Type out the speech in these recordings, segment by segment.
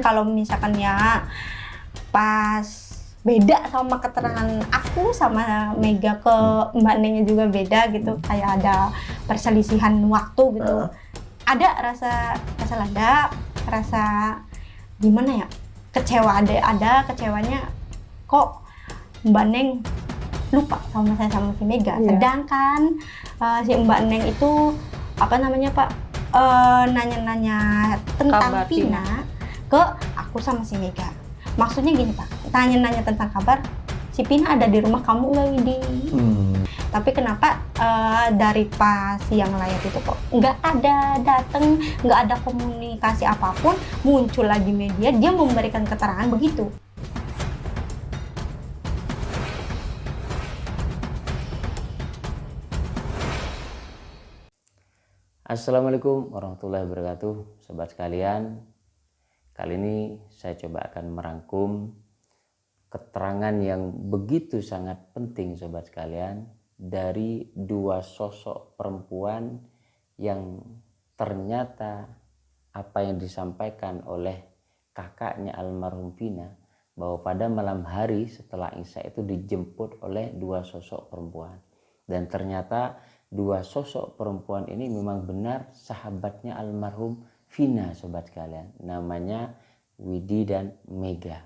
Kalau misalkan ya pas beda sama keterangan aku sama Mega ke Mbak Nengnya juga beda gitu, kayak ada perselisihan waktu gitu. Ada rasa lada, rasa gimana ya, kecewa, ada kecewanya, kok Mbak Neng lupa sama saya sama si Mega. Sedangkan si Mbak Neng itu apa namanya Pak, nanya-nanya tentang Kabar Vina ke aku sama si Mega. Maksudnya gini Pak, tanya-nanya tentang kabar si Vina ada di rumah kamu nggak, Widi? Tapi kenapa dari pas yang layar itu kok nggak ada datang, nggak ada komunikasi apapun, muncul lagi media dia memberikan keterangan begitu. Assalamualaikum warahmatullahi wabarakatuh, sobat sekalian. Kali ini saya coba akan merangkum keterangan yang begitu sangat penting, sobat sekalian, dari dua sosok perempuan yang ternyata apa yang disampaikan oleh kakaknya almarhum Vina, bahwa pada malam hari setelah Isya itu dijemput oleh dua sosok perempuan. Dan ternyata dua sosok perempuan ini memang benar sahabatnya almarhum Vina, sobat sekalian. Namanya Widi dan Mega.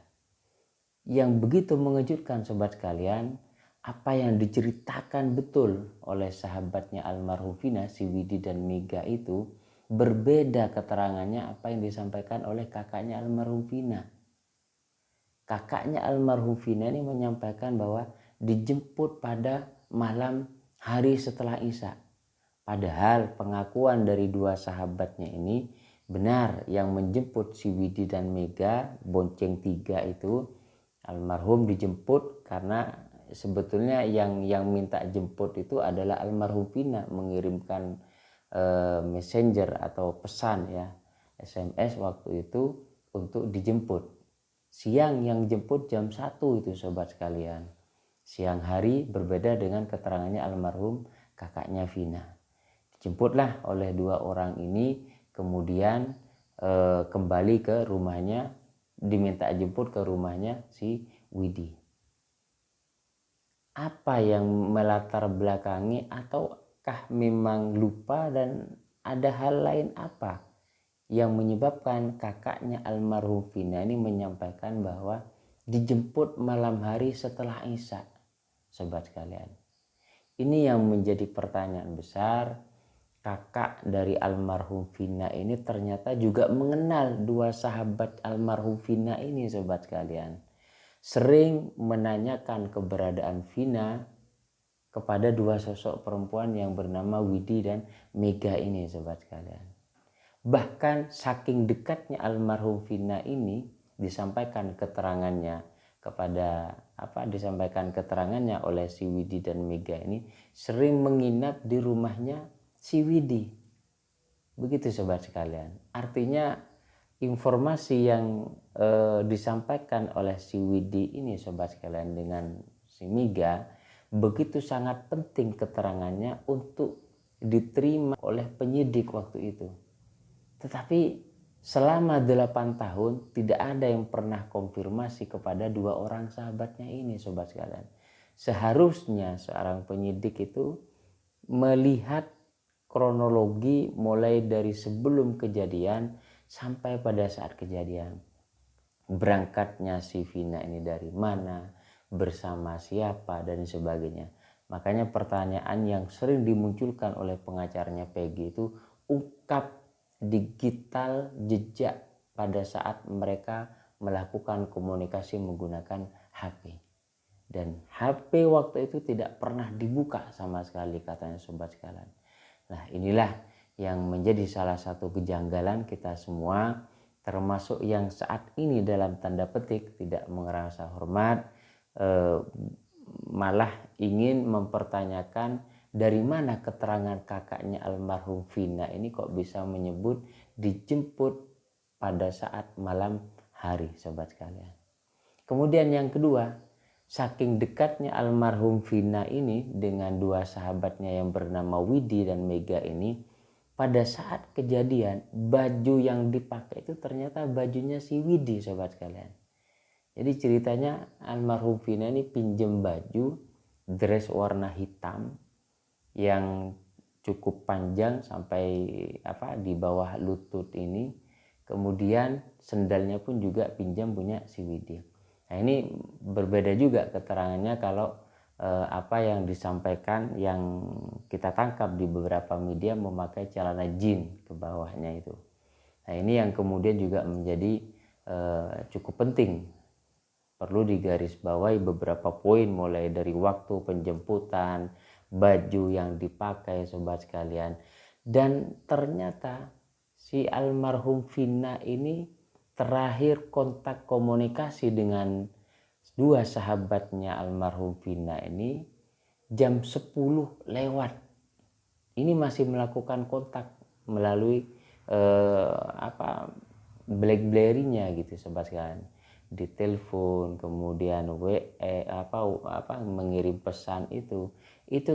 Yang begitu mengejutkan, sobat sekalian, apa yang diceritakan betul oleh sahabatnya almarhum Vina, si Widi dan Mega itu berbeda keterangannya apa yang disampaikan oleh kakaknya almarhum Vina. Kakaknya almarhum Vina ini menyampaikan bahwa dijemput pada malam hari setelah Isya. Padahal pengakuan dari dua sahabatnya ini benar, yang menjemput si Widi dan Mega bonceng tiga itu almarhum dijemput karena sebetulnya yang minta jemput itu adalah almarhum Vina, mengirimkan messenger atau pesan ya, SMS waktu itu untuk dijemput. Siang yang jemput jam 1 itu, sobat sekalian. Siang hari berbeda dengan keterangannya almarhum kakaknya Vina. Dijemputlah oleh dua orang ini, kemudian kembali ke rumahnya, diminta jemput ke rumahnya si Widi. Apa yang melatar belakangi, ataukah memang lupa dan ada hal lain apa yang menyebabkan kakaknya almarhum Vina ini menyampaikan bahwa dijemput malam hari setelah Isya, sobat sekalian. Ini yang menjadi pertanyaan besar. Kakak dari almarhum Vina ini ternyata juga mengenal dua sahabat almarhum Vina ini, sobat sekalian. Sering menanyakan keberadaan Vina kepada dua sosok perempuan yang bernama Widi dan Mega ini, sobat sekalian. Bahkan saking dekatnya almarhum Vina ini, disampaikan keterangannya oleh si Widi dan Mega ini, sering menginap di rumahnya si Widi. Begitu, sobat sekalian. Artinya informasi yang disampaikan oleh si Widi ini, sobat sekalian, dengan si Mega begitu sangat penting keterangannya untuk diterima oleh penyidik waktu itu. Tetapi selama 8 tahun tidak ada yang pernah konfirmasi kepada dua orang sahabatnya ini, sobat sekalian. Seharusnya seorang penyidik itu melihat kronologi mulai dari sebelum kejadian sampai pada saat kejadian. Berangkatnya si Vina ini dari mana, bersama siapa, dan sebagainya. Makanya pertanyaan yang sering dimunculkan oleh pengacaranya Peggy itu, ungkap digital jejak pada saat mereka melakukan komunikasi menggunakan HP. Dan HP waktu itu tidak pernah dibuka sama sekali, katanya, sobat sekalian. Nah, inilah yang menjadi salah satu kejanggalan kita semua, termasuk yang saat ini dalam tanda petik tidak merasa hormat, malah ingin mempertanyakan dari mana keterangan kakaknya almarhum Vina ini kok bisa menyebut dijemput pada saat malam hari, sobat sekalian. Kemudian yang kedua, saking dekatnya almarhum Vina ini dengan dua sahabatnya yang bernama Widi dan Mega ini, pada saat kejadian baju yang dipakai itu ternyata bajunya si Widi, sobat sekalian. Jadi ceritanya almarhum Vina ini pinjem baju dress warna hitam yang cukup panjang sampai di bawah lutut ini. Kemudian sendalnya pun juga pinjam punya si Widi. Nah, ini berbeda juga keterangannya kalau apa yang disampaikan, yang kita tangkap di beberapa media memakai celana jin ke bawahnya itu. Nah, ini yang kemudian juga menjadi cukup penting. Perlu digarisbawahi beberapa poin, mulai dari waktu penjemputan, baju yang dipakai, sobat sekalian. Dan ternyata si almarhum Vina ini terakhir kontak komunikasi dengan dua sahabatnya almarhum Vina ini jam 10 lewat. Ini masih melakukan kontak melalui BlackBerry-nya gitu, sobat sekalian. Di telepon, kemudian mengirim pesan itu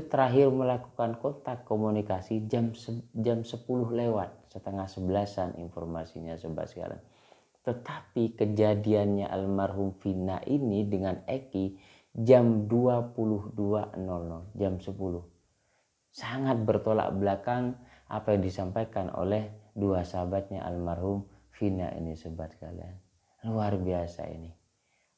terakhir melakukan kontak komunikasi jam 10 lewat, setengah 11-an informasinya, sobat sekalian. Tetapi kejadiannya almarhum Vina ini dengan Eki jam 22.00, jam 10. Sangat bertolak belakang apa yang disampaikan oleh dua sahabatnya almarhum Vina ini, sobat sekalian. Luar biasa ini.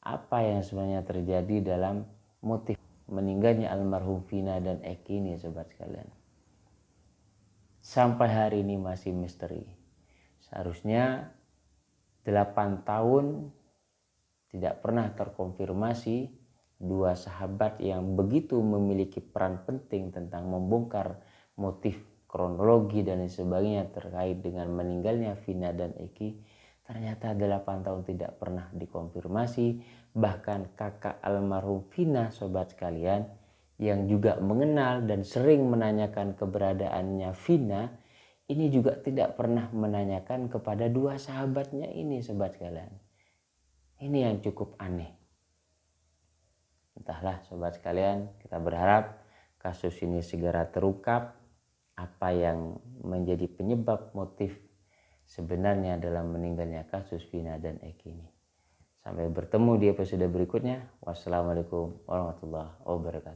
Apa yang sebenarnya terjadi dalam motif meninggalnya almarhum Vina dan Eki ini, sobat sekalian. Sampai hari ini masih misteri. Seharusnya 8 tahun tidak pernah terkonfirmasi dua sahabat yang begitu memiliki peran penting tentang membongkar motif, kronologi dan sebagainya terkait dengan meninggalnya Vina dan Eki. Ternyata 8 tahun tidak pernah dikonfirmasi. Bahkan kakak almarhum Vina, sobat sekalian, yang juga mengenal dan sering menanyakan keberadaannya Vina, ini juga tidak pernah menanyakan kepada dua sahabatnya ini, sobat sekalian. Ini yang cukup aneh. Entahlah, sobat sekalian, kita berharap kasus ini segera terungkap, apa yang menjadi penyebab motif sebenarnya dalam meninggalnya kasus Vina dan Eki ini. Sampai bertemu di episode berikutnya. Wassalamualaikum warahmatullahi wabarakatuh.